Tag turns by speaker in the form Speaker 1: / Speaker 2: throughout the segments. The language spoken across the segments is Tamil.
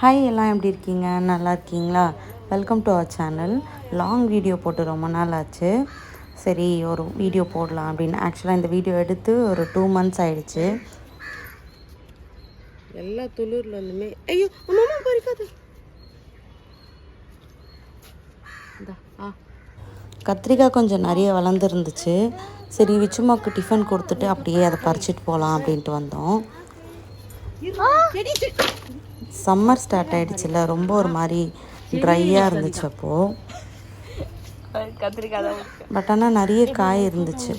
Speaker 1: ஹாய், எல்லாம் எப்படி இருக்கீங்க? நல்லா இருக்கீங்களா? Welcome to our channel. Long video போட்டு ரொம்ப நாள் ஆச்சு. சரி, ஒரு வீடியோ போடலாம் அப்படின்னு. ஆக்சுவலாக இந்த வீடியோ எடுத்து ஒரு 2 months ஆயிடுச்சு.
Speaker 2: எல்லா துளிர்ல இருந்துமே ஐயோ அம்மா பறிக்காது.
Speaker 1: கத்திரிக்காய் கொஞ்சம் நிறைய வளர்ந்துருந்துச்சு. சரி, விச்சுமாவுக்கு டிஃபன் கொடுத்துட்டு அப்படியே அதை பறிச்சிட்டு போகலாம் அப்படின்ட்டு வந்தோம். சம்மர் ஸ்டார்ட் ஆகிடுச்சுல, ரொம்ப ஒரு மாதிரி ட்ரையாக இருந்துச்சு அப்போது.
Speaker 2: கத்திரிக்காய் தான்.
Speaker 1: பட் ஆனால் நிறைய காய் இருந்துச்சு.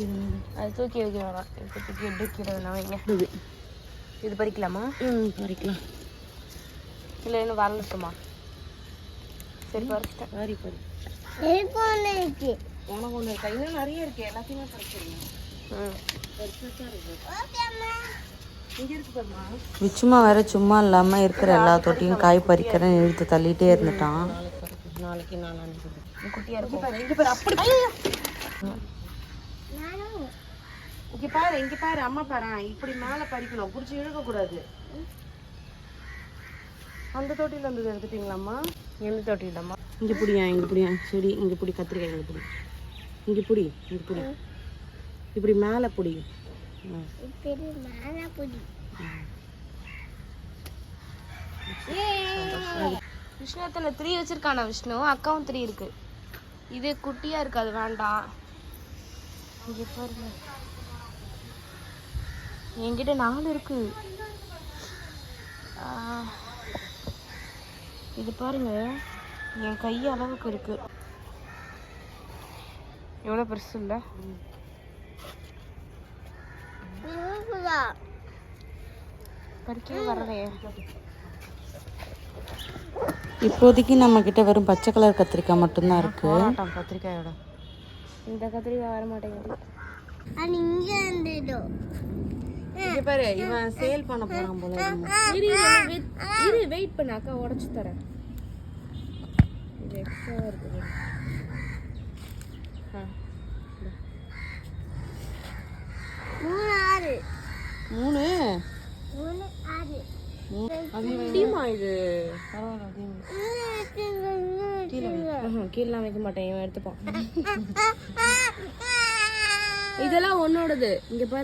Speaker 2: அது தூக்கி வைக்கலாம். தூக்கி எடுக்கிறதுனா வைங்க. இது பறிக்கலாமா? பறிக்கலாம். இல்லை இன்னும் வரலட்டுமா? சரி, பறிச்சிட்டேன். பறி உனக்கு ஒன்று இருக்கா? இன்னும் நிறைய இருக்கு. எல்லாத்தையுமே பறிச்சிருங்க.
Speaker 1: விச்சுமா வேற சும்மா இல்லாமல் இருக்கிற எல்லா தொட்டியும் காய் பறிக்கிறேன்னு இழுத்து தள்ளிட்டே இருந்துட்டான்.
Speaker 2: நாளைக்கு குட்டியா இருக்கும். இங்க பாரு அம்மா பாரு. இப்படி மேலே பறிக்கணும், பிடிச்சி இழுக்கக்கூடாது. அந்த தொட்டியில் இருந்தது எடுத்துட்டீங்களாம்மா? எந்த தொட்டிலம்மா? இங்கே பிடியா சரி, இங்கே பிடி. கத்திரிக்காய் இங்கே பிடி. இங்கே பிடி. இப்படி மேலே பிடி. விஷ்ணு எத்தனை 3 வச்சிருக்கானா? விஷ்ணு அக்காவும் 3 இருக்கு. இது குட்டியா இருக்கு, அது வேண்டாம். இங்க பாருங்க, என்கிட்ட 4 இருக்கு. இது பாருங்க, என் கை அளவுக்கு இருக்கு. எவ்வளோ பெருசு இல்லை? பறிக்கவே வரலையே.
Speaker 1: இப்போதைக்கு நம்ம கிட்ட வெறும் பச்சை கலர் கத்திரிக்காய் மட்டும்தான் இருக்கு.
Speaker 2: கத்திரிக்காயோட இந்த கத்திரிக்காய் வர மாட்டேங்குது. இங்க பாரு, இவன் சேல் பண்ண போறான் போல. இரு வெயிட் பண்ணு, அக்கா உடைச்சு தரேன். இது எக்ஸ்ட்ரா இருக்கு. மூணு கீழே வைக்க மாட்டேன், இவன் எடுத்துப்பான். இதெல்லாம் உன்னோடது. இங்க பாரு.